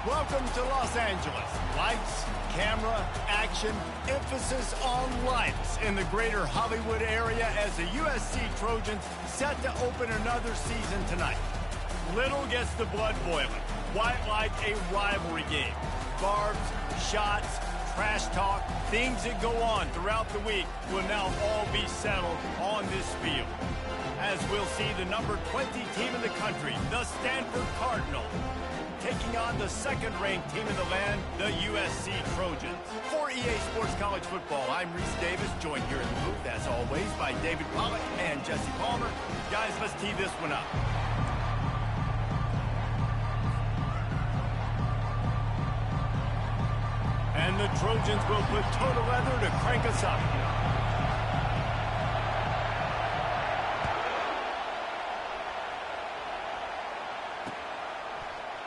Welcome to Los Angeles. Lights, camera, action, emphasis on lights in the greater Hollywood area as the USC Trojans set to open another season tonight. Little gets the blood boiling, quite like a rivalry game. Barbs, shots, trash talk, things that go on throughout the week will now all be settled on this field. As we'll see the number 20 team in the country, the Stanford Cardinals, taking on the second-ranked team in the land, the USC Trojans. For EA Sports College Football, I'm Reese Davis, joined here in the booth, as always, by David Pollack and Jesse Palmer. Guys, let's tee this one up. And the Trojans will put toe to leather to crank us up.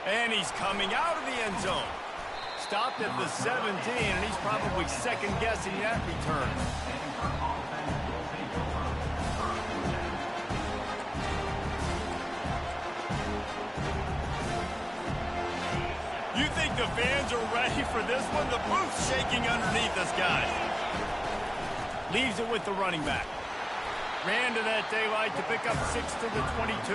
And he's coming out of the end zone. Stopped at the 17, and he's probably second-guessing that return. You think the fans are ready for this one? The booth's shaking underneath us, guys. Leaves it with the running back. Ran to that daylight to pick up 6 to the 22.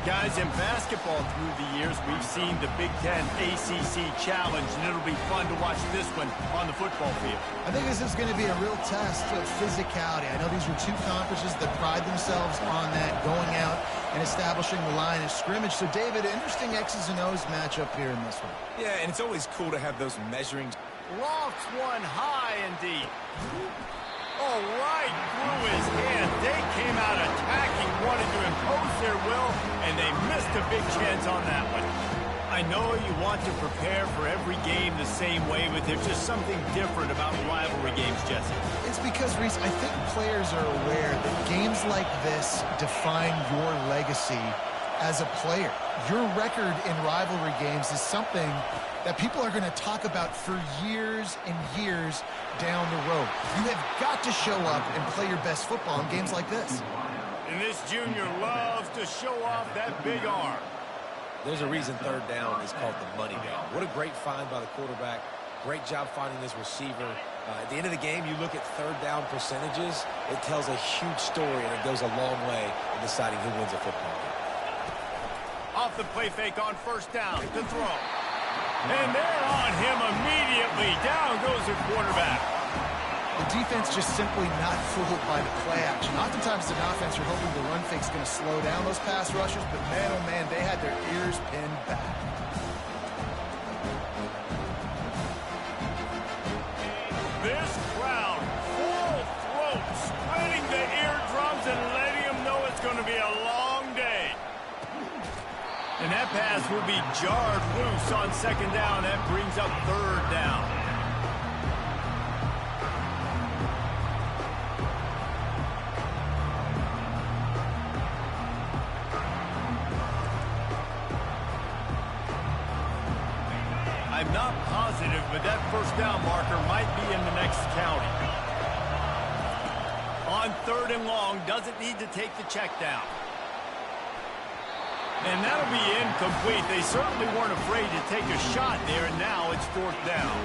Guys, in basketball through the years, we've seen the Big Ten ACC Challenge, and it'll be fun to watch this one on the football field. I think this is going to be a real test of physicality. I know these were two conferences that pride themselves on that, going out and establishing the line of scrimmage. So, David, interesting X's and O's matchup here in this one. Yeah, and it's always cool to have those measuring. Lofts one high indeed. Oh, right through his hand. They came out attacking, wanted to impose their will, and they missed a big chance on that one. I know you want to prepare for every game the same way, but there's just something different about rivalry games, Jesse. It's because, Reese, I think players are aware that games like this define your legacy as a player. Your record in rivalry games is something that people are going to talk about for years and years down the road. You have got to show up and play your best football in games like this. And this junior loves to show off that big arm. There's a reason third down is called the money down. What a great find by the quarterback. Great job finding this receiver. At the end of the game, you look at third down percentages. It tells a huge story, and it goes a long way in deciding who wins a football game. Off the play fake on first down to throw. And they're on him immediately. Down goes the quarterback. The defense just simply not fooled by the play action. Oftentimes, as an offense, you're hoping the run fake's going to slow down those pass rushers, but man, oh man, they had their ears pinned back. This crowd, full throat, splitting the eardrums and letting them know it's going to be a long day. And that pass will be jarred loose on second down. That brings up third down. I'm not positive, but that first down marker might be in the next county. On third and long, doesn't need to take the check down. And that'll be incomplete. They certainly weren't afraid to take a shot there, and now it's fourth down.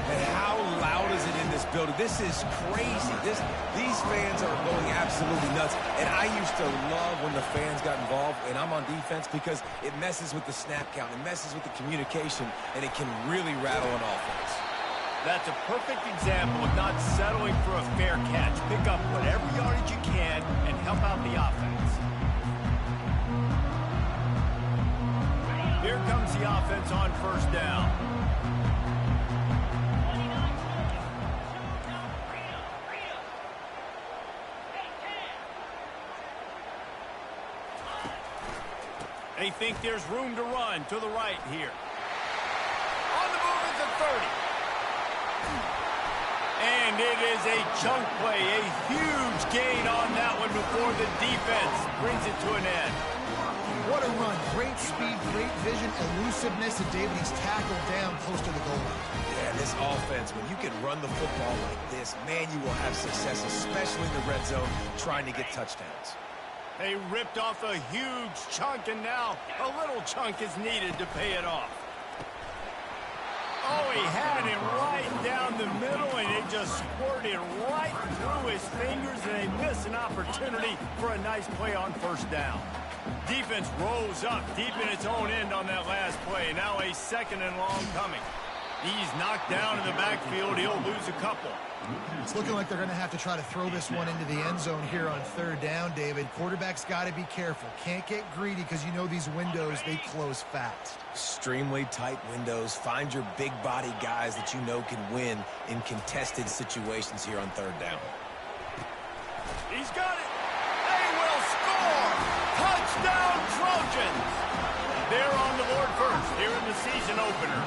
And how loud is it in this building? This is crazy. These fans are going absolutely nuts. And I used to love when the fans got involved, and I'm on defense, because it messes with the snap count. It messes with the communication, and it can really rattle an offense. That's a perfect example of not settling for a fair catch. Pick up whatever yardage you can and help out the offense. Here comes the offense on first down. They think there's room to run to the right here. On the move at the 30. And it is a chunk play, a huge gain on that one before the defense brings it to an end. What a run. Great speed, great vision, elusiveness, and David, he's tackled down close to the goal line. Yeah, this offense, when you can run the football like this, man, you will have success, especially in the red zone, trying to get touchdowns. They ripped off a huge chunk, and now a little chunk is needed to pay it off. Oh, he had him right down the middle, and it just squirted right through his fingers, and they miss an opportunity for a nice play on first down. Defense rolls up deep in its own end on that last play. Now a second and long coming. He's knocked down in the backfield. He'll lose a couple. It's looking like they're going to have to try to throw this one into the end zone here on third down, David. Quarterback's got to be careful. Can't get greedy because you know these windows, they close fast. Extremely tight windows. Find your big body guys that you know can win in contested situations here on third down. He's got it. They will score. Touchdown Trojans. They're on the board first here in the season opener.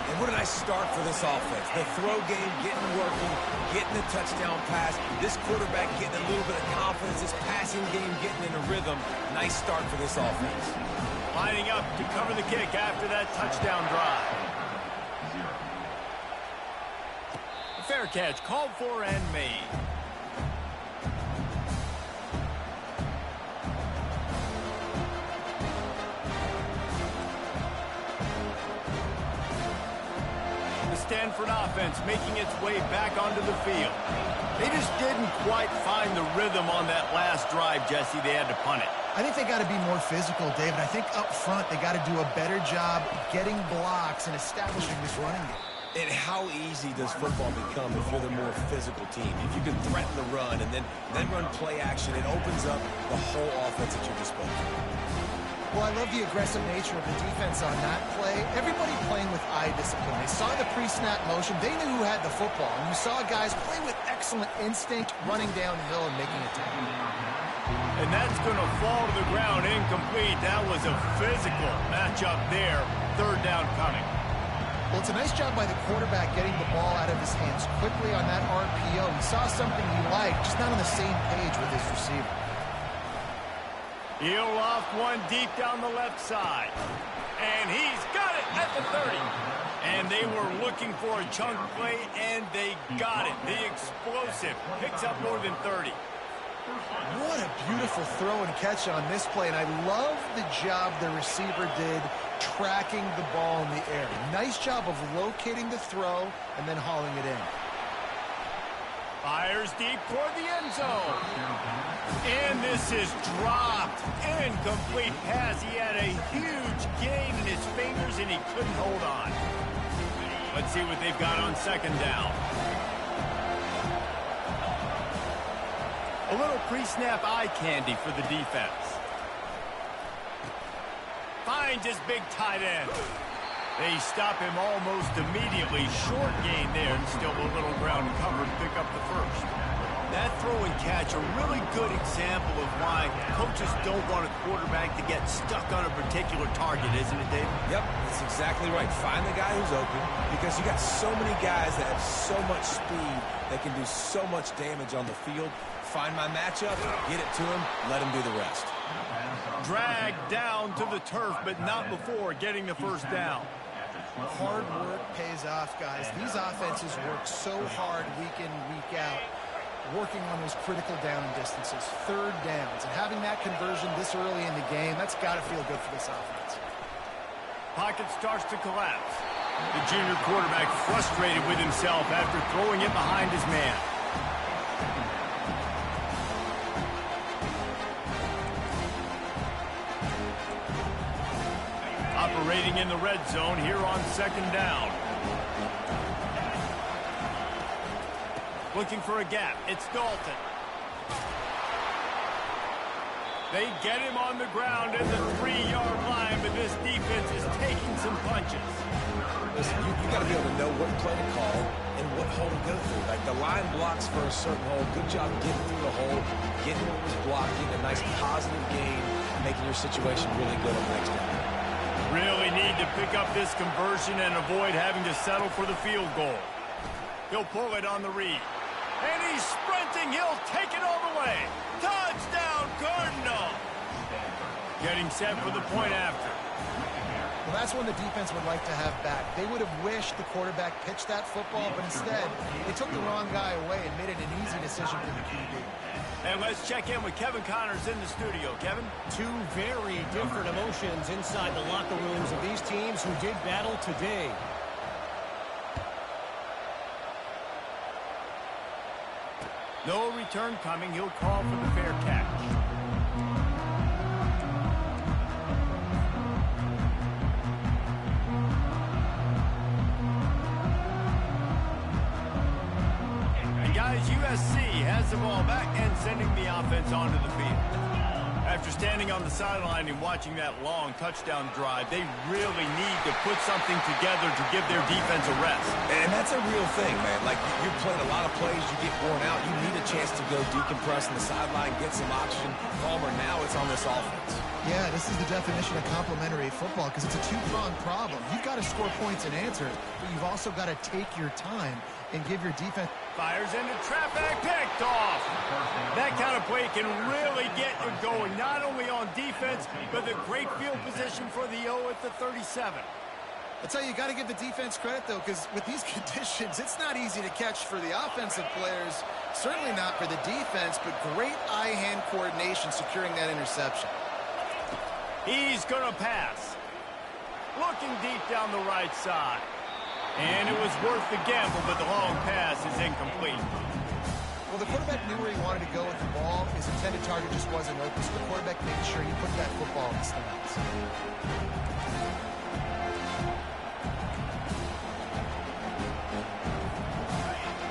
And what a nice start for this offense. The throw game getting working, getting the touchdown pass. This quarterback getting a little bit of confidence. This passing game getting in a rhythm. Nice start for this offense. Lining up to cover the kick after that touchdown drive. A fair catch called for and made. Stanford offense making its way back onto the field. They just didn't quite find the rhythm on that last drive, Jesse. They had to punt it. I think they got to be more physical, David. I think up front they got to do a better job getting blocks and establishing this running game. And how easy does football become if you're the more physical team? If you can threaten the run and then run play action, it opens up the whole offense at your disposal. Well, I love the aggressive nature of the defense on that play. Everybody playing with eye discipline. They saw the pre-snap motion. They knew who had the football. And you saw guys play with excellent instinct, running downhill and making a tackle. And that's going to fall to the ground incomplete. That was a physical matchup there. Third down coming. Well, it's a nice job by the quarterback getting the ball out of his hands quickly on that RPO. He saw something he liked, just not on the same page with his receiver. He'll loft one deep down the left side. And he's got it at the 30. And they were looking for a chunk play, and they got it. The explosive picks up more than 30. What a beautiful throw and catch on this play. And I love the job the receiver did tracking the ball in the air. Nice job of locating the throw and then hauling it in. Fires deep toward the end zone. And this is dropped. Incomplete pass. He had a huge gain in his fingers, and he couldn't hold on. Let's see what they've got on second down. A little pre-snap eye candy for the defense. Finds his big tight end. They stop him almost immediately. Short gain there, and still a little ground cover to pick up the first. That throw and catch, a really good example of why coaches don't want a quarterback to get stuck on a particular target, isn't it, Dave? Yep, that's exactly right. Find the guy who's open, because you got so many guys that have so much speed that can do so much damage on the field. Find my matchup, get it to him, let him do the rest. Dragged down to the turf, but not before getting the first down. Hard work pays off, guys. These offenses work so hard week in, week out, working on those critical down distances, third downs, and having that conversion this early in the game, that's got to feel good for this offense. Pocket starts to collapse. The junior quarterback frustrated with himself after throwing it behind his man. Operating in the red zone here on second down. Looking for a gap. It's Dalton. They get him on the ground at the 3-yard line, but this defense is taking some punches. Listen, you got to be able to know what play to call and what hole to go through. Like the line blocks for a certain hole. Good job getting through the hole, getting what was blocking, a nice positive gain, making your situation really good on the next down. Really need to pick up this conversion and avoid having to settle for the field goal. He'll pull it on the read. And he's sprinting. He'll take it all the way. Touchdown, Cardinal. Getting set for the point after. Well, that's when the defense would like to have back. They would have wished the quarterback pitched that football, but instead, they took the wrong guy away and made it an easy decision for the QB. And let's check in with Kevin Connors in the studio. Kevin? Two very different emotions inside the locker rooms of these teams who did battle today. No return coming. He'll call for the fair catch. Guys, USC has the ball back and sending the offense onto the field. After standing on the sideline and watching that long touchdown drive, they really need to put something together to give their defense a rest. And that's a real thing, man. Like, you've played a lot of plays, you get worn out, you need a chance to go decompress on the sideline, get some oxygen. Palmer, now it's on this offense. Yeah, this is the definition of complementary football because it's a two-pronged problem. You've got to score points and answer, but you've also got to take your time and give your defense... Fires into traffic, picked off. That kind of play can really get you going, not only on defense, but the great field position for the O at the 37. I'll tell you, you got to give the defense credit, though, because with these conditions, it's not easy to catch for the offensive players, certainly not for the defense, but great eye-hand coordination securing that interception. He's going to pass. Looking deep down the right side. And it was worth the gamble, but the long pass is incomplete. Well, the quarterback knew where he wanted to go with the ball. His intended target just wasn't open, so the quarterback made sure he put that football in the stands.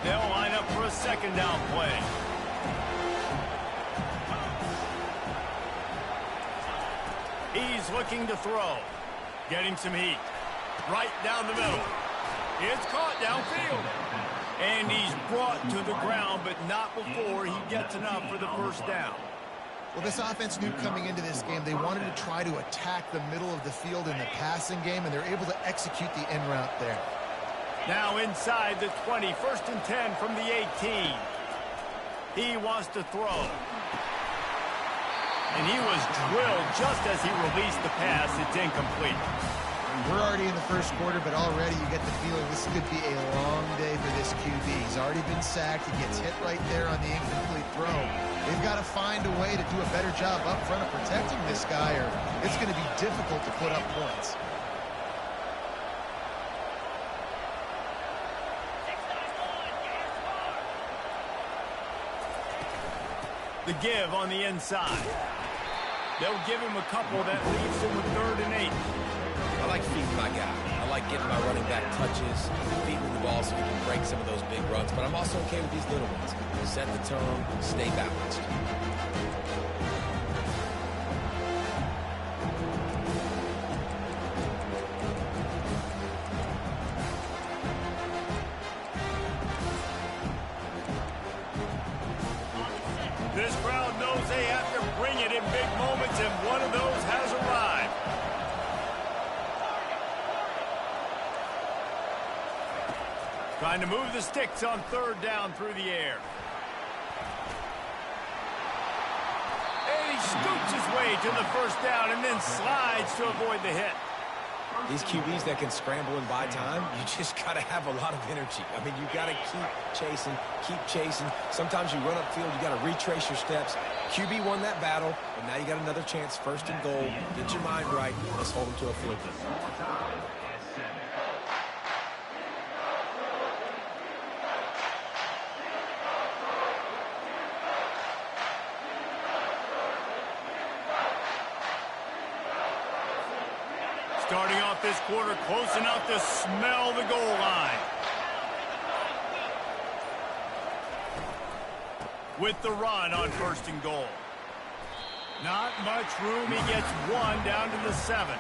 They'll line up for a second down play. He's looking to throw. Getting some heat. Right down the middle. It's caught downfield. And he's brought to the ground, but not before he gets enough for the first down. Well, this offense knew coming into this game they wanted to try to attack the middle of the field in the passing game, and they're able to execute the en route there. Now inside the 20, first and 10 from the 18. He wants to throw. And he was drilled just as he released the pass. It's incomplete. We're already in the first quarter, but already you get the feeling this could be a long day for this QB. He's already been sacked. He gets hit right there on the incomplete throw. They've got to find a way to do a better job up front of protecting this guy, or it's going to be difficult to put up points. The give on the inside. They'll give him a couple that leaves him with 3rd and 8. I like feeding my guy. I like getting my running back touches, feeding the ball so he can break some of those big runs. But I'm also okay with these little ones. Set the tone, stay balanced. This crowd knows they have to bring it in big moments, and one of those has arrived. Trying to move the sticks on 3rd down through the air. And he scoots his way to the first down and then slides to avoid the hit. These QBs that can scramble and buy time, you just got to have a lot of energy. I mean, you got to keep chasing, keep chasing. Sometimes you run upfield, you got to retrace your steps. QB won that battle, but now you got another chance, 1st and goal. Get your mind right. Let's hold them to a field goal. Starting off this quarter close enough to smell the goal line. With the run on 1st and goal. Not much room. He gets 1 down to the 7.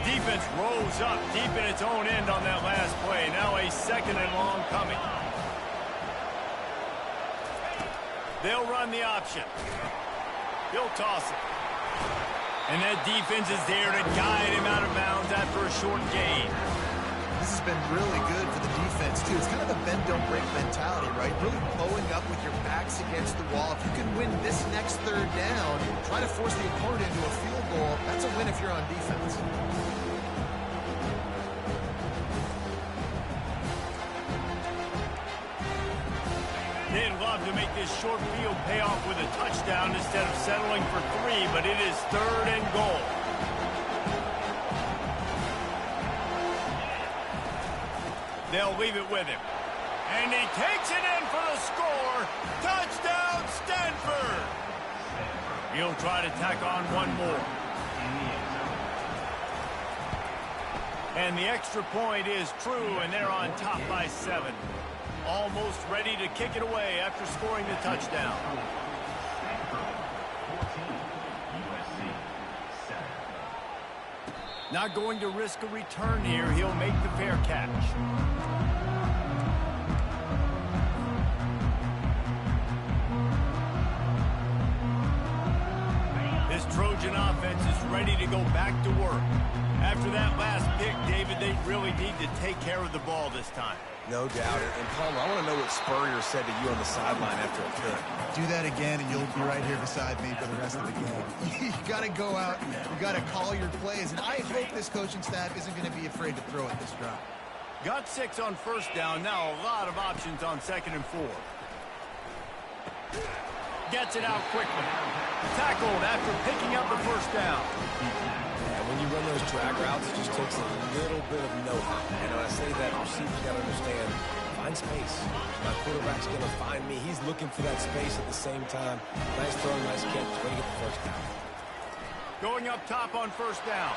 Defense rose up deep in its own end on that last play. Now a 2nd and long coming. They'll run the option. He'll toss it. And that defense is there to guide him out of bounds after a short gain. This has been really good for the defense, too. It's kind of a bend-don't-break mentality, right? Really bowing up with your backs against the wall. If you can win this next 3rd down, try to force the opponent into a field goal, that's a win if you're on defense. They'd love to make this short field pay off with a touchdown instead of settling for 3, but it is 3rd and goal. They'll leave it with him. And he takes it in for the score. Touchdown, Stanford. He'll try to tack on one more. And the extra point is true, and they're on top by 7. Almost ready to kick it away after scoring the touchdown. Not going to risk a return here. He'll make the fair catch. This Trojan offense is ready to go back to work. After that last pick, David, they really need to take care of the ball this time. No doubt. And Palmer, I want to know what Spurrier said to you on the sideline after a pick. Do that again, and you'll be right here beside me for the rest of the game. You got to go out, you got to call your plays, and I hope this coaching staff isn't going to be afraid to throw at this drive. Got 6 on first down. Now a lot of options on 2nd and 4. Gets it out quickly. Tackled after picking up the first down. When you run those drag routes, it just takes a little bit of know-how. And when I say that, receivers got to understand, find space. My quarterback's going to find me. He's looking for that space at the same time. Nice throw, nice catch. Way to get the first down. Going up top on first down.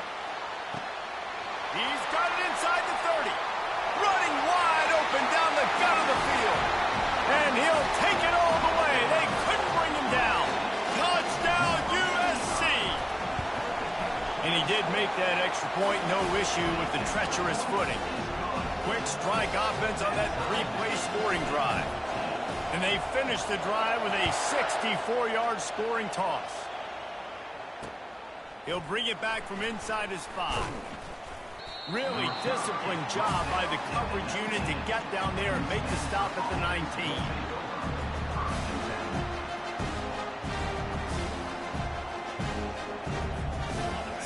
He's got it inside the 30. Running wide open down the gut of the field. And he'll take it all the way. They couldn't bring him down. Touchdown, USC. And he did make that extra point, no issue with the treacherous footing. Quick strike offense on that 3-play scoring drive. And they finished the drive with a 64-yard scoring toss. He'll bring it back from inside his 5. Really disciplined job by the coverage unit to get down there and make the stop at the 19.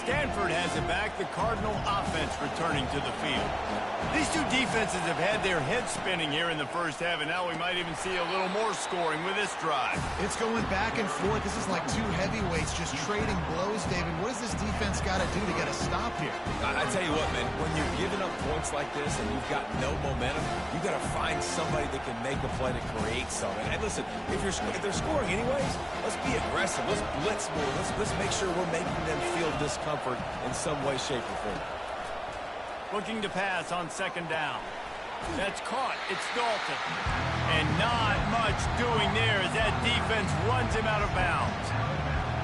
Stanford has it back. The Cardinal offense returning to the field. These two defenses have had their heads spinning here in the first half, and now we might even see a little more scoring with this drive. It's going back and forth. This is like two heavyweights just trading blows, David. What does this defense got to do to get a stop here? I tell you what, man, when you're giving up points like this and you've got no momentum, you've got to find somebody that can make a play to create something. And listen, if they're scoring anyways, let's be aggressive. Let's blitz more. Let's make sure we're making them feel discomfort in some way, shape, or form. Looking to pass on 2nd down. That's caught. It's Dalton. And not much doing there as that defense runs him out of bounds.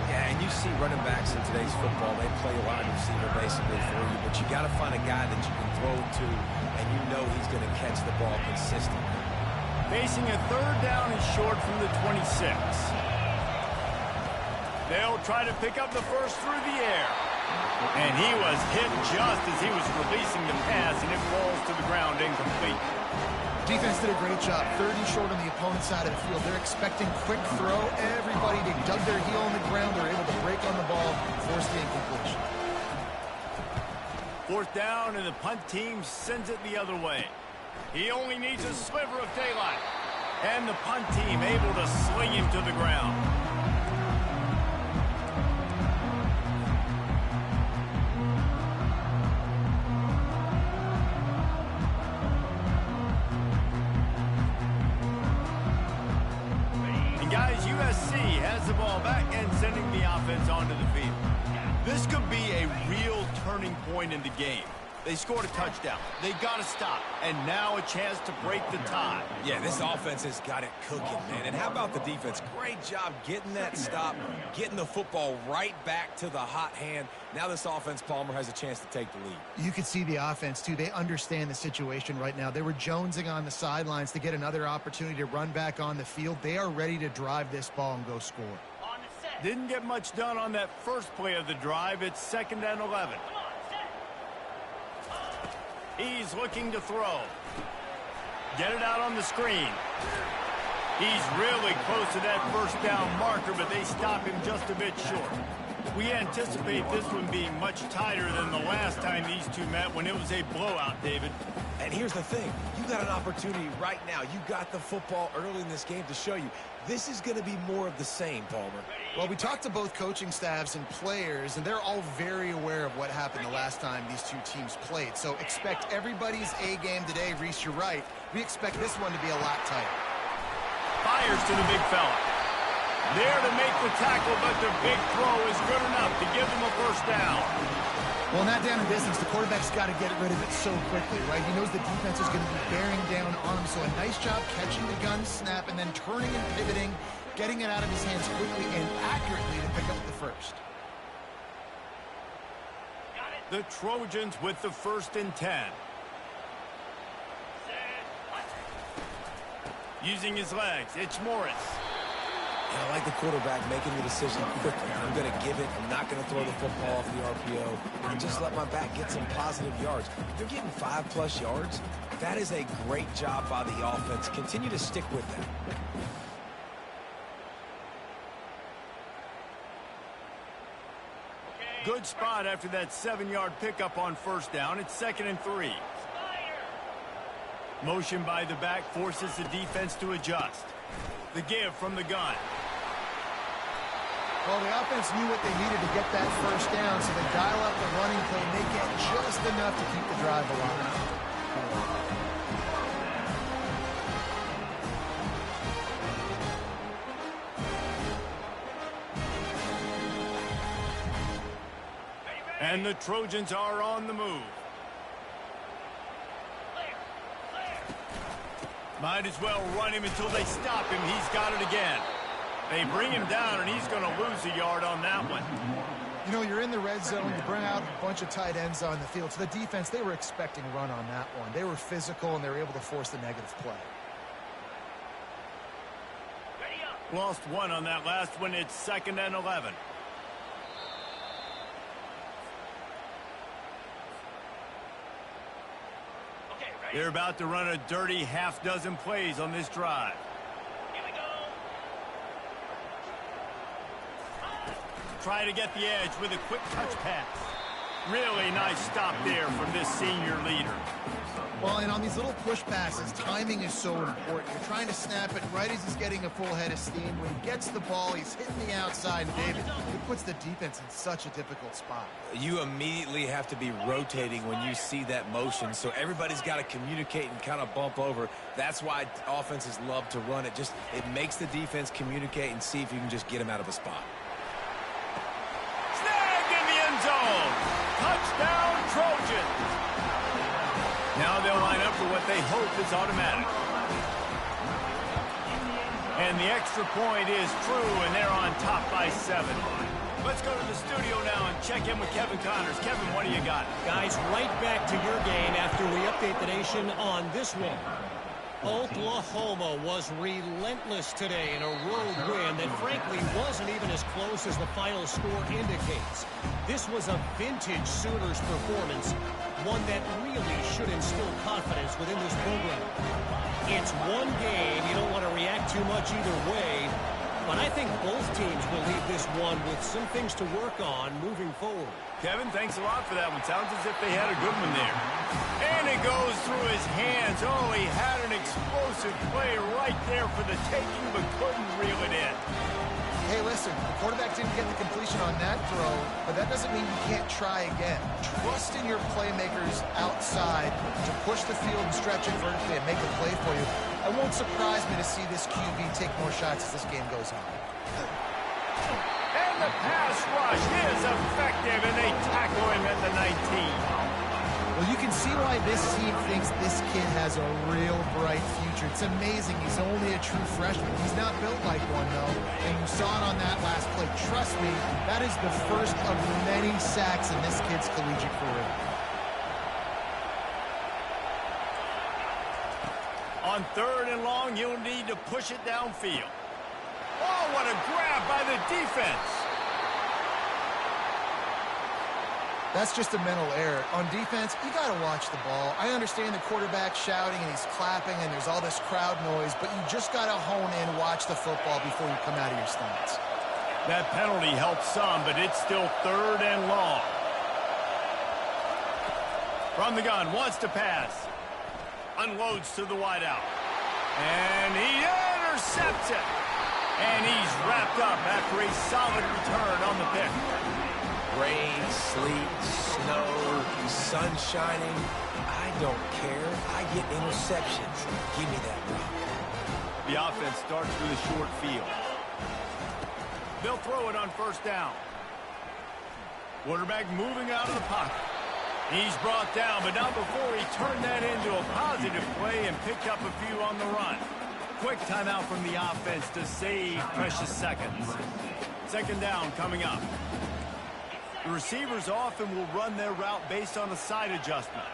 Yeah, and you see running backs in today's football, they play a wide receiver basically for you, but you got to find a guy that you can throw to, and you know he's going to catch the ball consistently. Facing a 3rd down and short from the 26. They'll try to pick up the first through the air. And he was hit just as he was releasing the pass, and it falls to the ground incomplete. Defense did a great job. 30 short on the opponent's side of the field. They're expecting quick throw. Everybody, they dug their heel on the ground. They're able to break on the ball, force the incompletion. 4th down, and the punt team sends it the other way. He only needs a sliver of daylight. And the punt team able to sling him to the ground. Guys, USC has the ball back and sending the offense onto the field. This could be a real turning point in the game. They scored a touchdown. They got to stop. And now a chance to break the tie. Yeah, this offense has got it cooking, man. And how about the defense? Great job getting that stop, getting the football right back to the hot hand. Now this offense, Palmer, has a chance to take the lead. You could see the offense, too. They understand the situation right now. They were jonesing on the sidelines to get another opportunity to run back on the field. They are ready to drive this ball and go score. Didn't get much done on that first play of the drive. It's 2nd and 11. He's looking to throw. Get it out on the screen. He's really close to that first down marker, but they stop him just a bit short. We anticipate this one being much tighter than the last time these two met when it was a blowout, David. And here's the thing. You got an opportunity right now. You got the football early in this game to show you. This is going to be more of the same, Palmer. Well, we talked to both coaching staffs and players, and they're all very aware of what happened the last time these two teams played. So expect everybody's A game today. Reese, you're right. We expect this one to be a lot tighter. Fires to the big fella. There to make the tackle, but the big throw is good enough to give them a first down. Well, not down in distance. The quarterback's got to get rid of it so quickly, right? He knows the defense is going to be bearing down on him. So a nice job catching the gun snap and then turning and pivoting, getting it out of his hands quickly and accurately to pick up the first. The Trojans with the 1st and 10. Using his legs, it's Morris. And I like the quarterback making the decision quickly. I'm going to give it. I'm not going to throw the football off the RPO and just let my back get some positive yards. If they're getting 5+ yards, that is a great job by the offense. Continue to stick with that. Good spot after that 7-yard pickup on first down. It's 2nd and 3. Motion by the back forces the defense to adjust. The give from the gun. Well, the offense knew what they needed to get that first down, so they dial up the running play and they get just enough to keep the drive alive. And the Trojans are on the move. Might as well run him until they stop him. He's got it again. They bring him down, and he's going to lose a yard on that one. You know, you're in the red zone. You bring out a bunch of tight ends on the field. So the defense, they were expecting a run on that one. They were physical, and they were able to force the negative play. Lost one on that last one. It's 2nd and 11. They're about to run a dirty half-dozen plays on this drive. Here we go. Try to get the edge with a quick touch pass. Really nice stop there from this senior leader. Well, and on these little push passes, timing is so important. You're trying to snap it right as he's getting a full head of steam. When he gets the ball, he's hitting the outside. And David, it puts the defense in such a difficult spot. You immediately have to be rotating when you see that motion, so everybody's got to communicate and kind of bump over. That's why offenses love to run it. It makes the defense communicate and see if you can just get him out of a spot. Snagged in the end zone. Touchdown, Trojans. Now they'll line up for what they hope is automatic. And the extra point is true, and they're on top by 7. Let's go to the studio now and check in with Kevin Connors. Kevin, what do you got? Guys, right back to your game after we update the nation on this one. Oklahoma was relentless today in a road win that frankly wasn't even as close as the final score indicates. This was a vintage Sooners performance, one that really should instill confidence within this program. It's one game. You don't want to react too much either way, but I think both teams will leave this one with some things to work on moving forward. Kevin, thanks a lot for that one. Sounds as if they had a good one there. And it goes through his hands. Oh, he had an explosive play right there for the taking, but couldn't reel it in. Hey, listen, the quarterback didn't get the completion on that throw, but that doesn't mean you can't try again. Trust in your playmakers outside to push the field and stretch it vertically and make a play for you. It won't surprise me to see this QB take more shots as this game goes on. And the pass rush is effective, and they tackle him at the 19. Well, you can see why this team thinks this kid has a real bright future. It's amazing. He's only a true freshman. He's not built like one, though. And you saw it on that last play. Trust me, that is the first of many sacks in this kid's collegiate career. On 3rd and long, you'll need to push it downfield. Oh, what a grab by the defense. That's just a mental error. On defense, you got to watch the ball. I understand the quarterback shouting and he's clapping and there's all this crowd noise, but you just got to hone in, watch the football before you come out of your stance. That penalty helps some, but it's still 3rd and long. From the gun, wants to pass. Unloads to the wideout. And he intercepts it. And he's wrapped up after a solid return on the pick. Rain, sleet, snow, sun shining. I don't care. I get interceptions. Give me that rock. The offense starts with a short field. They'll throw it on 1st down. Quarterback moving out of the pocket. He's brought down, but not before he turned that into a positive play and picked up a few on the run. Quick timeout from the offense to save precious seconds. 2nd down coming up. The receivers often will run their route based on a side adjustment.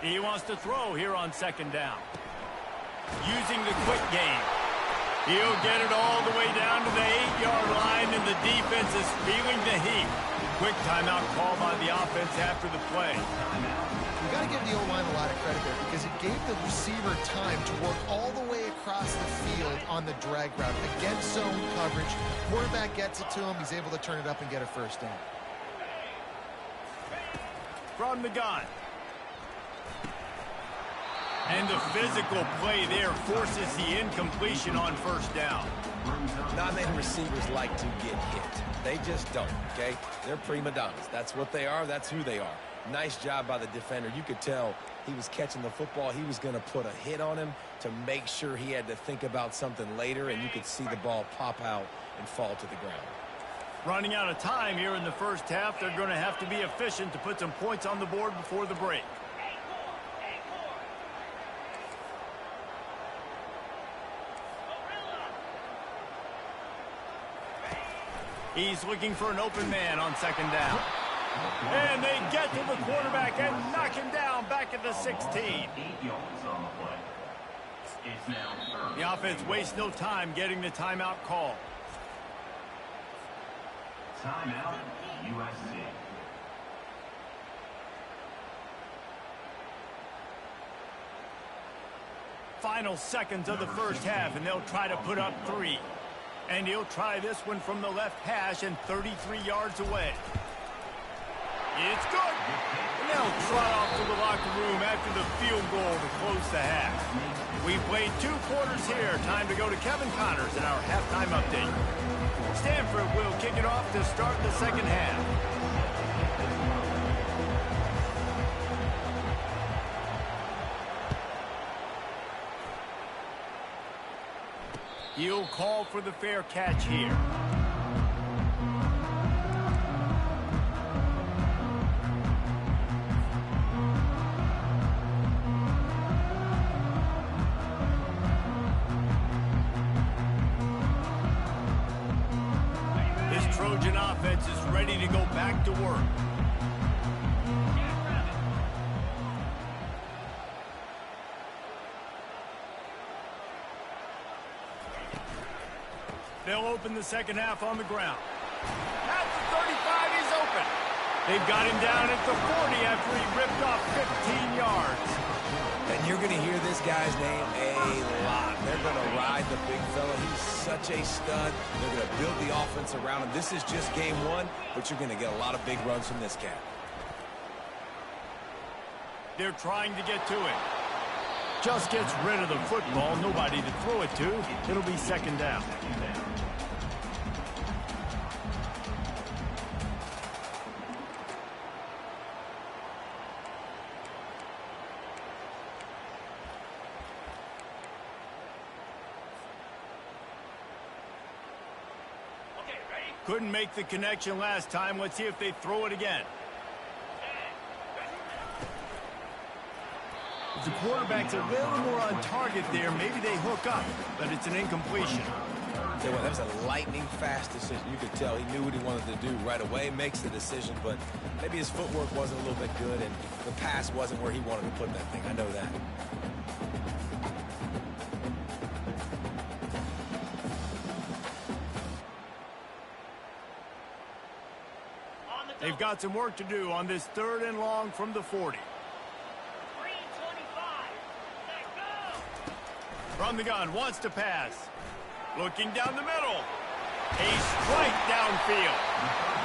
He wants to throw here on 2nd down. Using the quick game. He'll get it all the way down to the 8-yard line, and the defense is feeling the heat. Quick timeout call by the offense after the play. You got to give the O-line a lot of credit there because it gave the receiver time to work all the way across the field on the drag route against zone coverage. Quarterback gets it to him. He's able to turn it up and get a 1st down. From the gun. And the physical play there forces the incompletion on 1st down. Not many receivers like to get hit. They just don't, okay? They're prima donnas. That's what they are. That's who they are. Nice job by the defender. You could tell he was catching the football. He was going to put a hit on him to make sure he had to think about something later, and you could see the ball pop out and fall to the ground. Running out of time here in the 1st half. They're going to have to be efficient to put some points on the board before the break. He's looking for an open man on 2nd down. And they get to the quarterback and knock him down back at the 16. The offense wastes no time getting the timeout call. Timeout, USC. Final seconds of the 1st half, and they'll try to put up 3. And he'll try this one from the left hash and 33 yards away. It's good. And they'll trot off to the locker room after the field goal to close the half. We've played 2 quarters here. Time to go to Kevin Connors in our halftime update. Stanford will kick it off to start the 2nd half. He'll call for the fair catch here. This Trojan offense is ready to go back to work. They'll open the 2nd half on the ground. At the 35, he's open. They've got him down at the 40 after he ripped off 15 yards. And you're going to hear this guy's name a lot. They're going to ride the big fella. He's such a stud. They're going to build the offense around him. This is just game 1, but you're going to get a lot of big runs from this cat. They're trying to get to it. Just gets rid of the football. Nobody to throw it to. It'll be 2nd down. Couldn't make the connection last time. Let's see if they throw it again. If the quarterback's a little more on target there, maybe they hook up, but it's an incompletion. Tell you what, that was a lightning-fast decision. You could tell he knew what he wanted to do right away, makes the decision, but maybe his footwork wasn't a little bit good, and the pass wasn't where he wanted to put that thing. I know that. They They've got some work to do on this 3rd and long from the 40. 3:25. Let go. From the gun, wants to pass. Looking down the middle. A strike downfield.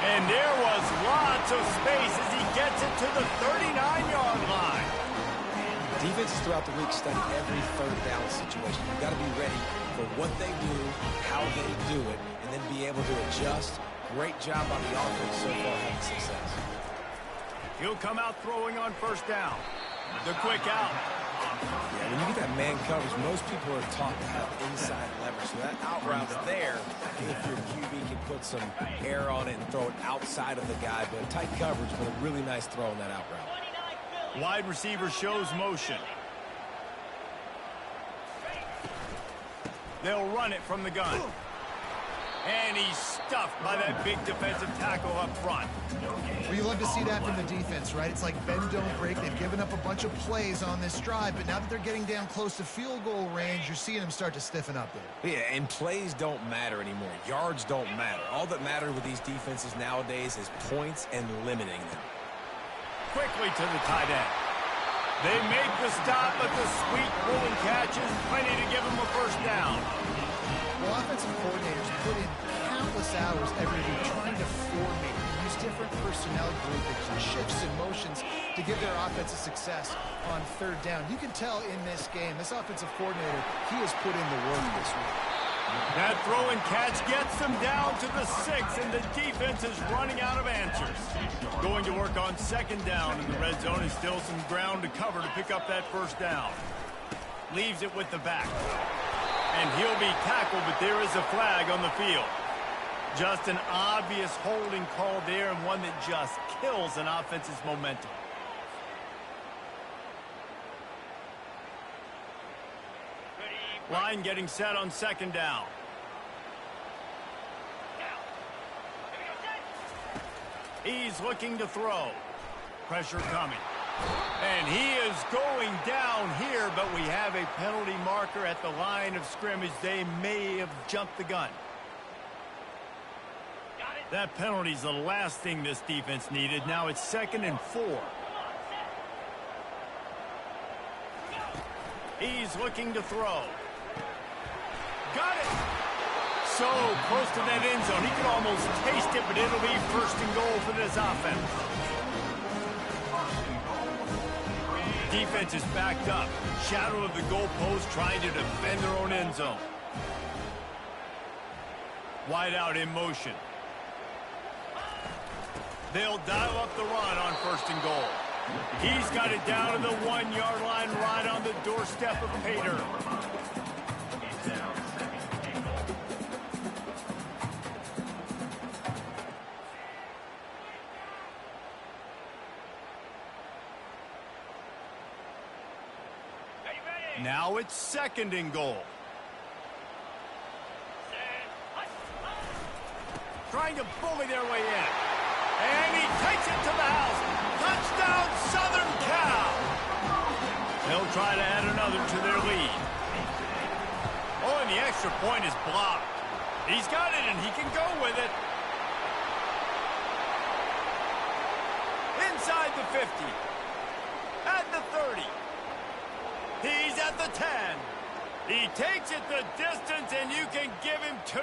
And there was lots of space as he gets it to the 39-yard line. Defenses throughout the week study every 3rd down situation. You've got to be ready for what they do, how they do it, and then be able to adjust. Great job on the offense so far having success. He'll come out throwing on 1st down. The quick out. Yeah, when you get that man coverage, most people are taught to have inside leverage. So that out route's there if your QB can put some air on it and throw it outside of the guy. But tight coverage, but a really nice throw on that out route. Wide receiver shows motion. They'll run it from the gun. And he's stuffed by that big defensive tackle up front. Well, you love to see that from the defense, right? It's like bend, don't break. They've given up a bunch of plays on this drive, but now that they're getting down close to field goal range, you're seeing them start to stiffen up there. Yeah, and plays don't matter anymore. Yards don't matter. All that matters with these defenses nowadays is points and limiting them. Quickly to the tight end. They make the stop, but the sweet rolling catch is plenty to give them a 1st down. Well, offensive coordinators put in countless hours every week trying to formate and use different personnel groupings and shifts and motions to give their offense a success on 3rd down. You can tell in this game, this offensive coordinator, he has put in the work this week. That throw and catch gets them down to the 6, and the defense is running out of answers. Going to work on 2nd down, and the red zone is still some ground to cover to pick up that 1st down. Leaves it with the back. And he'll be tackled, but there is a flag on the field. Just an obvious holding call there, and one that just kills an offense's momentum. Line getting set on 2nd down. He's looking to throw. Pressure coming. And he is going down here, but we have a penalty marker at the line of scrimmage. They may have jumped the gun. That penalty is the last thing this defense needed. Now it's 2nd and 4. He's looking to throw. Got it. So close to that end zone. He could almost taste it, but it'll be 1st and goal for this offense. Defense is backed up. Shadow of the goalpost trying to defend their own end zone. Wide out in motion. They'll dial up the run on 1st and goal. He's got it down to the 1-yard line right on the doorstep of Pater. Now it's 2nd and goal. Trying to bully their way in. And he takes it to the house. Touchdown, Southern Cal. They'll try to add another to their lead. Oh, and the extra point is blocked. He's got it, and he can go with it. Inside the 50. At the 30. He's at the 10. He takes it the distance, and you can give him 2.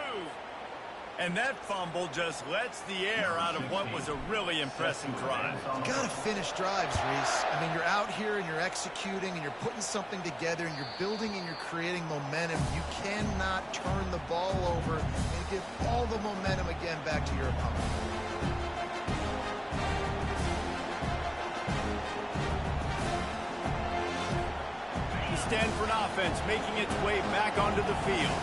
And that fumble just lets the air out of what was a really impressive drive. You got to finish drives, Reese. I mean, you're out here and you're executing and you're putting something together and you're building and you're creating momentum. You cannot turn the ball over and give all the momentum again back to your opponent. The Stanford offense making its way back onto the field.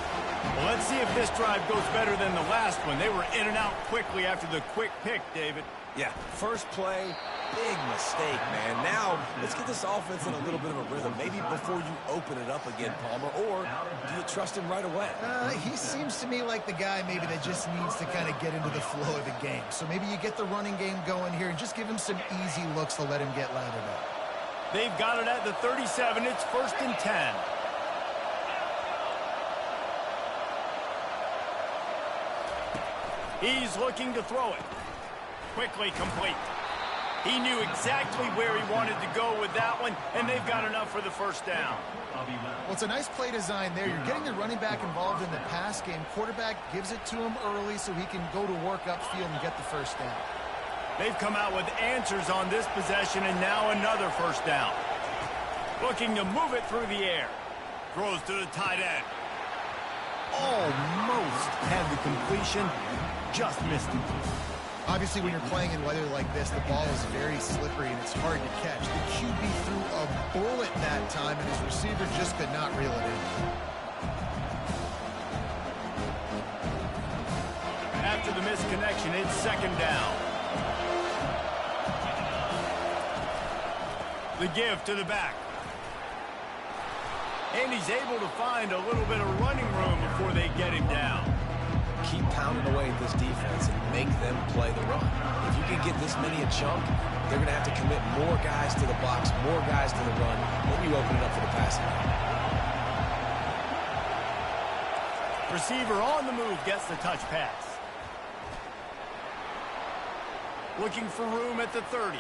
Well, let's see if this drive goes better than the last one. They were in and out quickly after the quick pick, David. Yeah, first play, big mistake, man. Now, let's get this offense in a little bit of a rhythm. Maybe before you open it up again, Palmer, or do you trust him right away? He seems to me like the guy maybe that just needs to kind of get into the flow of the game. So maybe you get the running game going here and just give him some easy looks to let him get lathered up. They've got it at the 37. It's 1st and 10. He's looking to throw it. Quickly complete. He knew exactly where he wanted to go with that one, and they've got enough for the first down. Well, it's a nice play design there. You're getting the running back involved in the pass game. Quarterback gives it to him early so he can go to work upfield and get the first down. They've come out with answers on this possession, and now another first down. Looking to move it through the air. Throws to the tight end. Almost had the completion, just missed it. Obviously, when you're playing in weather like this, the ball is very slippery and it's hard to catch. The QB threw a bullet that time, and his receiver just could not reel it in. After the missed connection, it's second down. The give to the back. And he's able to find a little bit of running room before they get him down. Keep pounding away at this defense and make them play the run. If you can get this many a chunk, they're going to have to commit more guys to the box, more guys to the run. Then you open it up for the passing game. Receiver on the move gets the touch pass. Looking for room at the 30.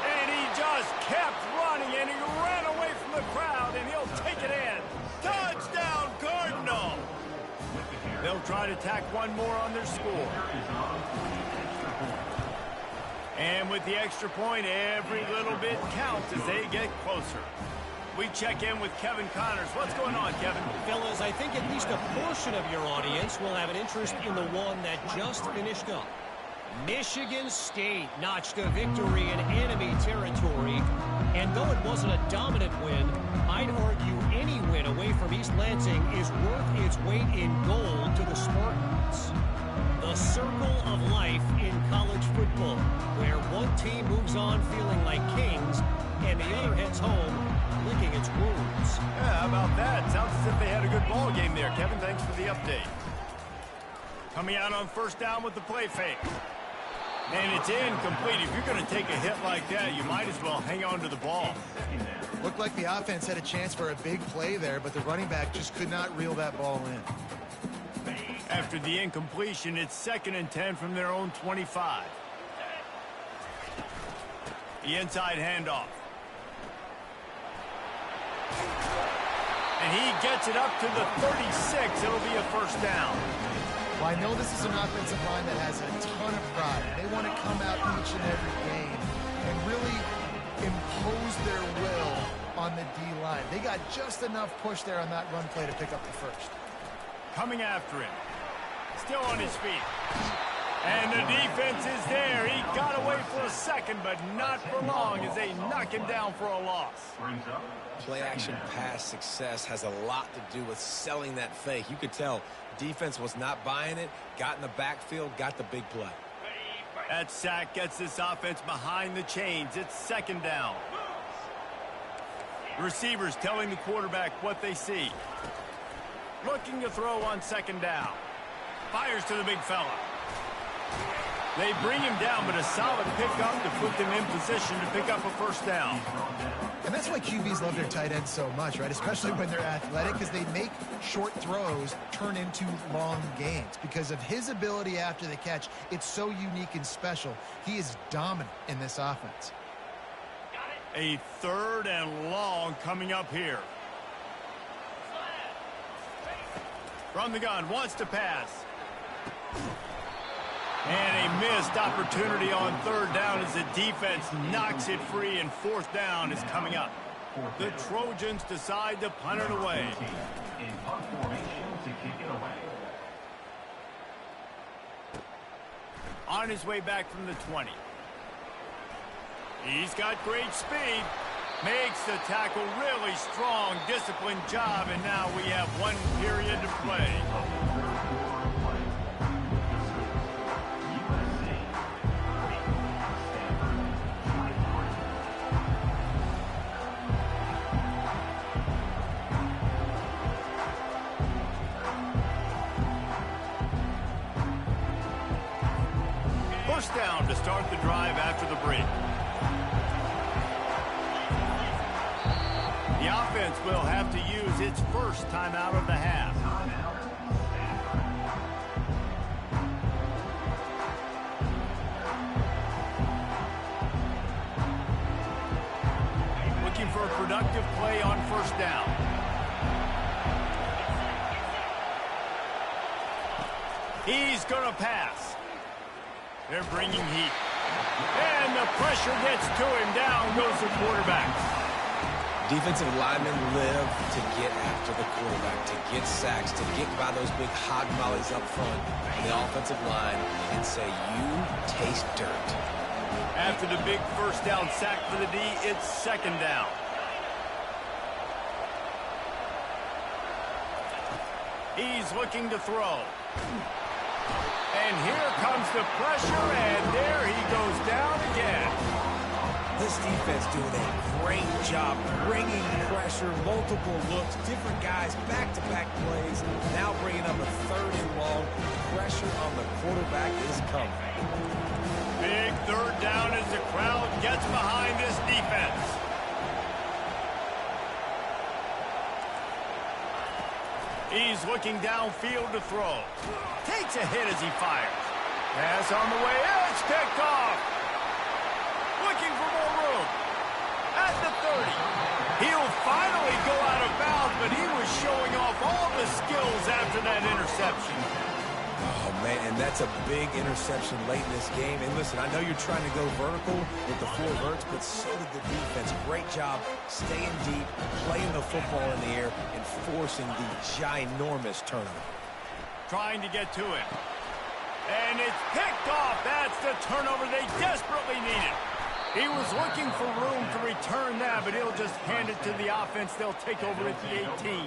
And he just kept running, and he ran away from the crowd, and he'll take it in. Touchdown, Cardinal! They'll try to tack one more on their score. And with the extra point, every little bit counts as they get closer. We check in with Kevin Connors. What's going on, Kevin? Fellas, I think at least a portion of your audience will have an interest in the one that just finished up. Michigan State notched a victory in enemy territory, and though it wasn't a dominant win, I'd argue any win away from East Lansing is worth its weight in gold to the Spartans. The circle of life in college football, where one team moves on feeling like kings, and the other heads home licking its wounds. Yeah, how about that? Sounds as if they had a good ball game there. Kevin, thanks for the update. Coming out on first down with the play fake. And it's incomplete. If you're going to take a hit like that, you might as well hang on to the ball. Looked like the offense had a chance for a big play there, but the running back just could not reel that ball in. After the incompletion, it's 2nd and 10 from their own 25. The inside handoff. And he gets it up to the 36. It'll be a first down. Well, I know this is an offensive line that has a ton of pride. They want to come out each and every game and really impose their will on the D-line. They got just enough push there on that run play to pick up the first. Coming after him. Still on his feet. And the defense is there. He got away for a second, but not for long as they knock him down for a loss. Play action pass success has a lot to do with selling that fake. You could tell defense was not buying it, got in the backfield, got the big play. That sack gets this offense behind the chains. It's 2nd down. The receivers telling the quarterback what they see. Looking to throw on 2nd down. Fires to the big fella. They bring him down, but a solid pickup to put them in position to pick up a first down. And that's why QBs love their tight ends so much, right? Especially when they're athletic, because they make short throws turn into long gains. Because of his ability after the catch, it's so unique and special. He is dominant in this offense. A 3rd and long coming up here. From the gun, wants to pass. And a missed opportunity on 3rd down as the defense knocks it free, and 4th down is coming up. The Trojans decide to punt it away. In punt formation to kick it away. On his way back from the 20. He's got great speed. Makes the tackle really strong, disciplined job, and now we have 1 period to play. First down to start the drive after the break. The offense will have to use its first timeout of the half. productive play on first down. He's going to pass. They're bringing heat. And the pressure gets to him. Down goes the quarterback. Defensive linemen live to get after the quarterback, to get sacks, to get by those big hog mollies up front on the offensive line and say, you taste dirt. After the big first down sack for the D, it's second down. He's looking to throw. And here comes the pressure, and there he goes down again. This defense doing a great job bringing pressure, multiple looks, different guys, back-to-back plays. Now bringing up a third and long. Pressure on the quarterback is coming. Big third down as the crowd gets behind this defense. He's looking downfield to throw. Takes a hit as he fires. Pass on the way. It's picked off. Looking for more room. At the 30. He'll finally go out of bounds, but he was showing off all the skills after that interception. Oh, man, and that's a big interception late in this game. And listen, I know you're trying to go vertical with the 4 verts, but so did the defense. Great job staying deep, playing the football in the air, and forcing the ginormous turnover. Trying to get to it. And it's picked off. That's the turnover they desperately needed. He was looking for room to return that, but he'll just hand it to the offense. They'll take over at the 18.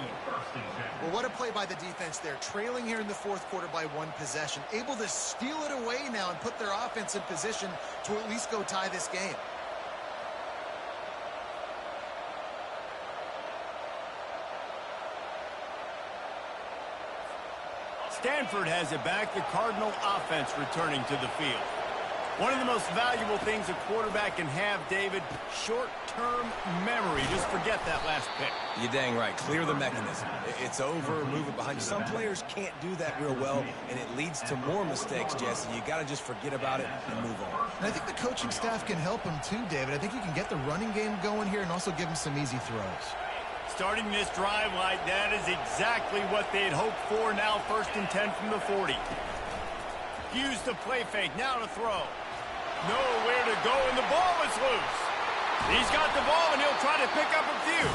Well, what a play by the defense there. Trailing here in the fourth quarter by 1 possession. Able to steal it away now and put their offense in position to at least go tie this game. Stanford has it back. The Cardinal offense returning to the field. One of the most valuable things a quarterback can have, David, short-term memory. Just forget that last pick. You're dang right. Clear the mechanism. It's over, move it behind you. Some players can't do that real well, and it leads to more mistakes, Jesse. You got to just forget about it and move on. And I think the coaching staff can help him too, David. I think you can get the running game going here and also give him some easy throws. Starting this drive like that is exactly what they'd hoped for. Now 1st and 10 from the 40. Use the play fake. Now to throw. Nowhere to go, and the ball is loose. He's got the ball, and he'll try to pick up a few.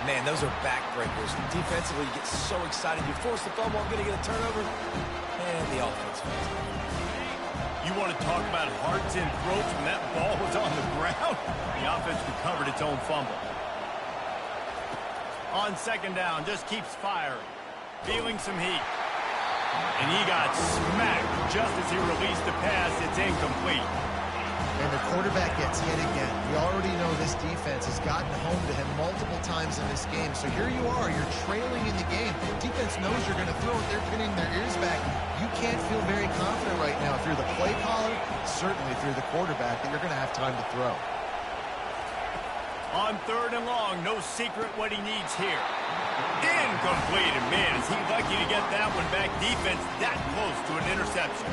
Man, those are backbreakers. Defensively, you get so excited. You force the fumble, I'm going to get a turnover, and the offense fails. You want to talk about hearts and throats when that ball was on the ground? The offense recovered its own fumble. On second down, just keeps firing. Feeling some heat. And he got smacked just as he released the pass. It's incomplete. And the quarterback gets hit again. We already know this defense has gotten home to him multiple times in this game. So here you are. You're trailing in the game. Defense knows you're going to throw it. They're pinning their ears back. You can't feel very confident right now if you're the play caller, certainly if you're the quarterback, that you're going to have time to throw. On 3rd and long, no secret what he needs here. Incomplete, and man, is he lucky to get that one back. Defense that close to an interception.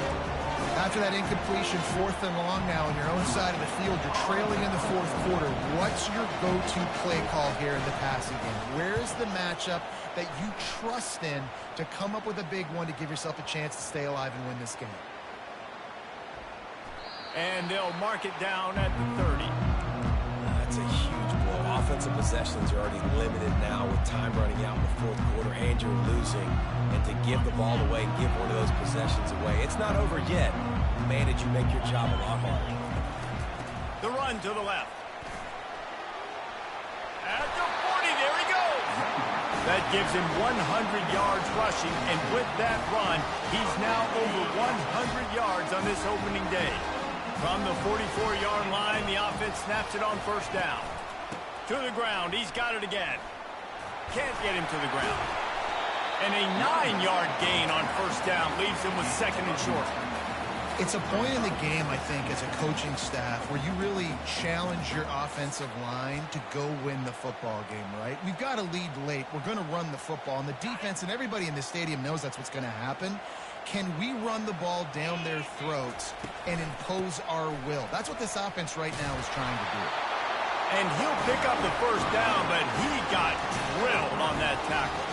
After that incompletion, 4th and long now on your own side of the field, you're trailing in the 4th quarter. What's your go-to play call here in the passing game? Where is the matchup that you trust in to come up with a big one to give yourself a chance to stay alive and win this game? And they'll mark it down at the 30. That's a huge blow. Offensive possessions are already limited now with time running out in the 4th quarter, and you're losing. And to give the ball away, give one of those possessions away, it's not over yet. Man, did you make your job a lot harder. The run to the left. At the 40, there he goes. That gives him 100 yards rushing, and with that run, he's now over 100 yards on this opening day. From the 44-yard line, the offense snaps it on 1st down. To the ground, he's got it again. Can't get him to the ground. And a 9-yard gain on 1st down leaves him with 2nd and short. It's a point in the game, I think, as a coaching staff where you really challenge your offensive line to go win the football game, right? We've got to lead late. We're going to run the football. And the defense and everybody in the stadium knows that's what's going to happen. Can we run the ball down their throats and impose our will? That's what this offense right now is trying to do. And he'll pick up the first down, but he got drilled on that tackle.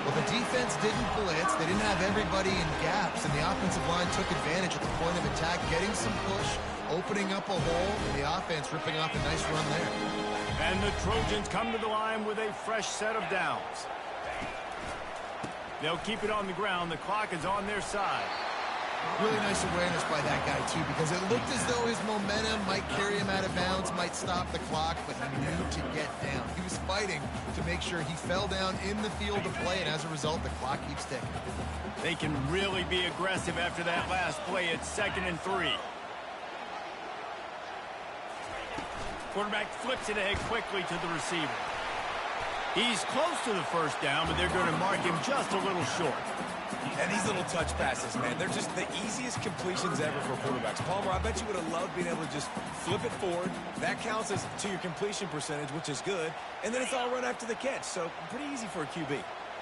Well, the defense didn't blitz. They didn't have everybody in gaps, and the offensive line took advantage at the point of attack, getting some push, opening up a hole, and the offense ripping off a nice run there. And the Trojans come to the line with a fresh set of downs. They'll keep it on the ground. The clock is on their side. Really nice awareness by that guy, too, because it looked as though his momentum might carry him out of bounds, might stop the clock, but he knew to get down. He was fighting to make sure he fell down in the field of play, and as a result, the clock keeps ticking. They can really be aggressive after that last play. It's 2nd and 3. Quarterback flips it ahead quickly to the receiver. He's close to the first down, but they're going to mark him just a little short. And these little touch passes, man, they're just the easiest completions ever for quarterbacks. Palmer, I bet you would have loved being able to just flip it forward. That counts as to your completion percentage, which is good. And then it's all run after the catch, so pretty easy for a QB.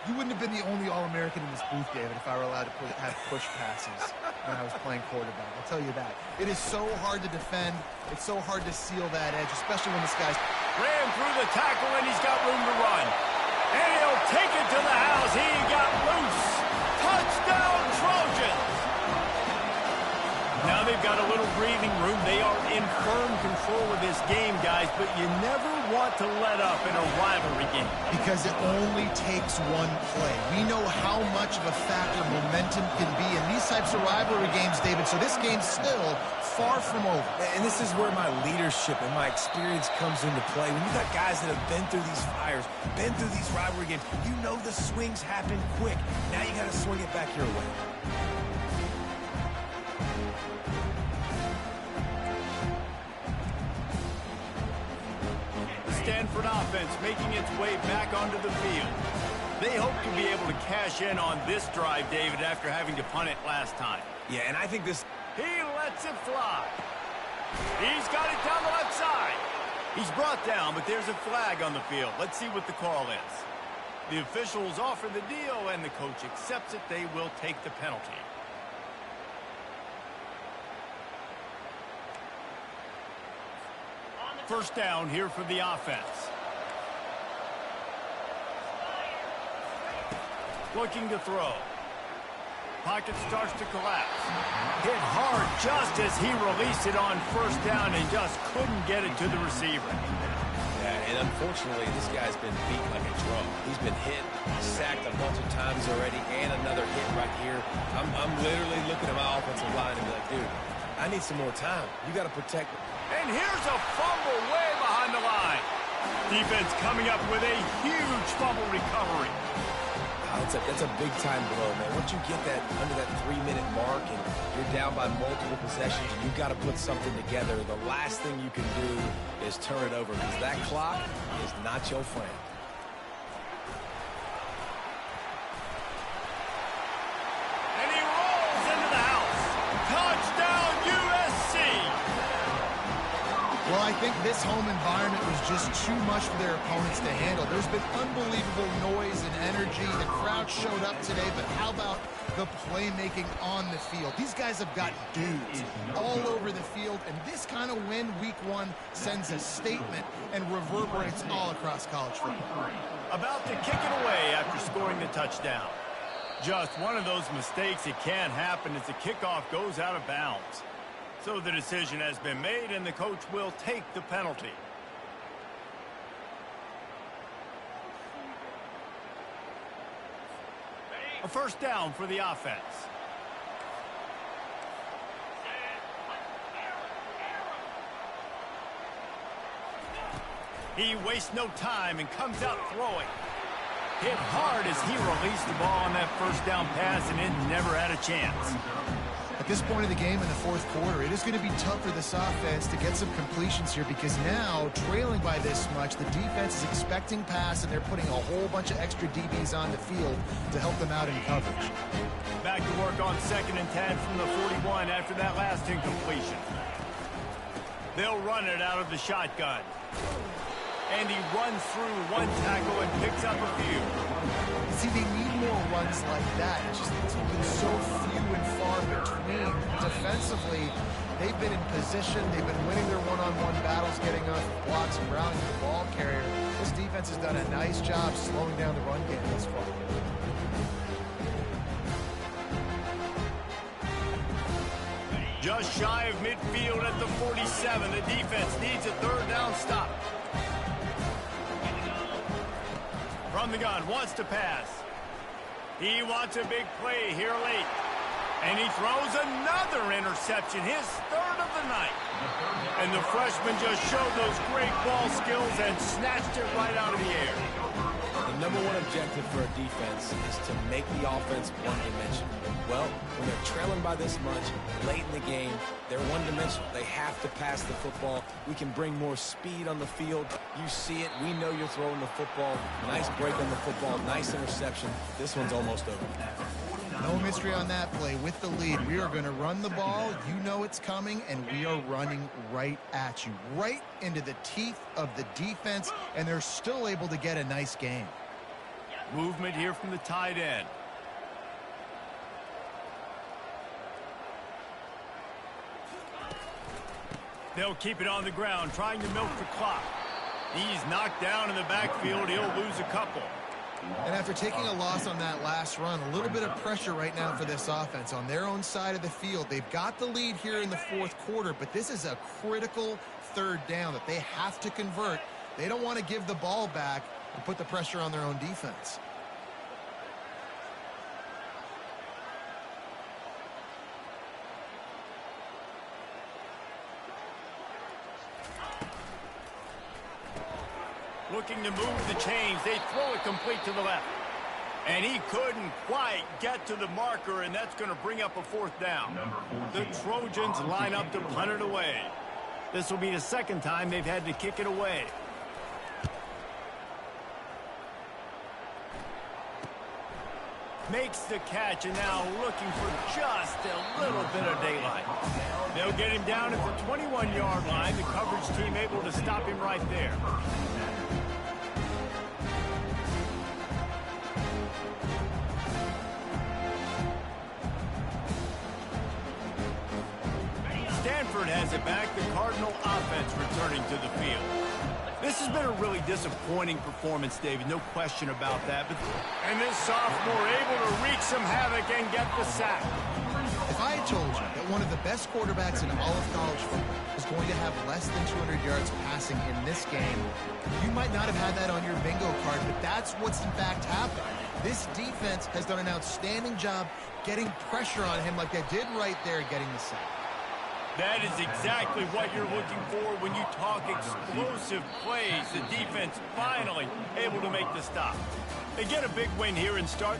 You wouldn't have been the only All-American in this booth, David, if I were allowed to have push passes when I was playing quarterback. I'll tell you that. It is so hard to defend. It's so hard to seal that edge, especially when this guy's... Ran through the tackle, and he's got room to run. And he'll take it to the house. He got loose. Touchdown, Trojans! Now they've got a little breathing room. They are in firm control of this game, guys, but you never want to let up in a rivalry game. Because it only takes one play. We know how much of a factor momentum can be in these types of rivalry games, David, so this game's still far from over. And this is where my leadership and my experience comes into play. When you got guys that have been through these fires, been through these rivalry games, you know the swings happen quick. Now you got to swing it back your way. The Stanford offense making its way back onto the field. They hope to be able to cash in on this drive, David, after having to punt it last time. Yeah, and I think this... He lets it fly. He's got it down the left side. He's brought down, but there's a flag on the field. Let's see what the call is. The officials offer the deal, and the coach accepts it. They will take the penalty. First down here for the offense. Looking to throw. Pocket starts to collapse. Hit hard just as he released it on first down and just couldn't get it to the receiver. Yeah, and unfortunately, this guy's been beat like a drum. He's been hit, sacked a bunch of times already, and another hit right here. I'm literally looking at my offensive line and be like, dude, I need some more time. You got to protect me. And here's a fumble way behind the line. Defense coming up with a huge fumble recovery. That's a big-time blow, man. Once you get that under that 3-minute mark and you're down by multiple possessions, you've got to put something together. The last thing you can do is turn it over because that clock is not your friend. And he rolls into the house. Touchdown, USC! Well, I think this home environment was just too much for their opponents to handle. There's been unbelievable noise and energy. The crowd showed up today, but how about the playmaking on the field? These guys have got dudes all over the field, and this kind of win week one sends a statement and reverberates all across college football. About to kick it away after scoring the touchdown. Just one of those mistakes. It can happen as the kickoff goes out of bounds. So the decision has been made, and the coach will take the penalty. A first down for the offense. He wastes no time and comes out throwing. Hit hard as he released the ball on that first down pass, and it never had a chance. At this point of the game in the fourth quarter, it is going to be tough for this offense to get some completions here because now, trailing by this much, the defense is expecting pass, and they're putting a whole bunch of extra DBs on the field to help them out in coverage. Back to work on 2nd and 10 from the 41 after that last incompletion. They'll run it out of the shotgun. And he runs through one tackle and picks up a few. See, they need more runs like that. It's just it's been so few and far between. Defensively, they've been in position. They've been winning their one-on-one battles, getting off blocks Brown, the ball carrier. This defense has done a nice job slowing down the run game thus far. Just shy of midfield at the 47. The defense needs a third down stop. From the gun, wants to pass. He wants a big play here late. And he throws another interception, his third of the night. And the freshman just showed those great ball skills and snatched it right out of the air. The number one objective for a defense is to make the offense one-dimensional. Well, when they're trailing by this much, late in the game, they're one-dimensional. They have to pass the football. We can bring more speed on the field. You see it. We know you're throwing the football. Nice break on the football. Nice interception. This one's almost over. No mystery on that play. With the lead, we are going to run the ball. You know it's coming, and we are running right at you, right into the teeth of the defense, and they're still able to get a nice game. Movement here from the tight end. They'll keep it on the ground, trying to milk the clock. He's knocked down in the backfield. He'll lose a couple. And after taking a loss on that last run, a little bit of pressure right now for this offense on their own side of the field. They've got the lead here in the fourth quarter, but this is a critical third down that they have to convert. They don't want to give the ball back and put the pressure on their own defense. Looking to move the chains. They throw it complete to the left. And he couldn't quite get to the marker, and that's going to bring up a fourth down. The Trojans line up to punt it away. This will be the second time they've had to kick it away. Makes the catch, and now looking for just a little bit of daylight. They'll get him down at the 21-yard line. The coverage team able to stop him right there. Stanford has it back. The Cardinal offense returning to the field. This has been a really disappointing performance, David. No question about that. And this sophomore able to wreak some havoc and get the sack. If I had told you that one of the best quarterbacks in all of college football is going to have less than 200 yards passing in this game, you might not have had that on your bingo card, but that's what's in fact happened. This defense has done an outstanding job getting pressure on him like they did right there, getting the sack. That is exactly what you're looking for when you talk explosive plays. The defense finally able to make the stop. They get a big win here and start the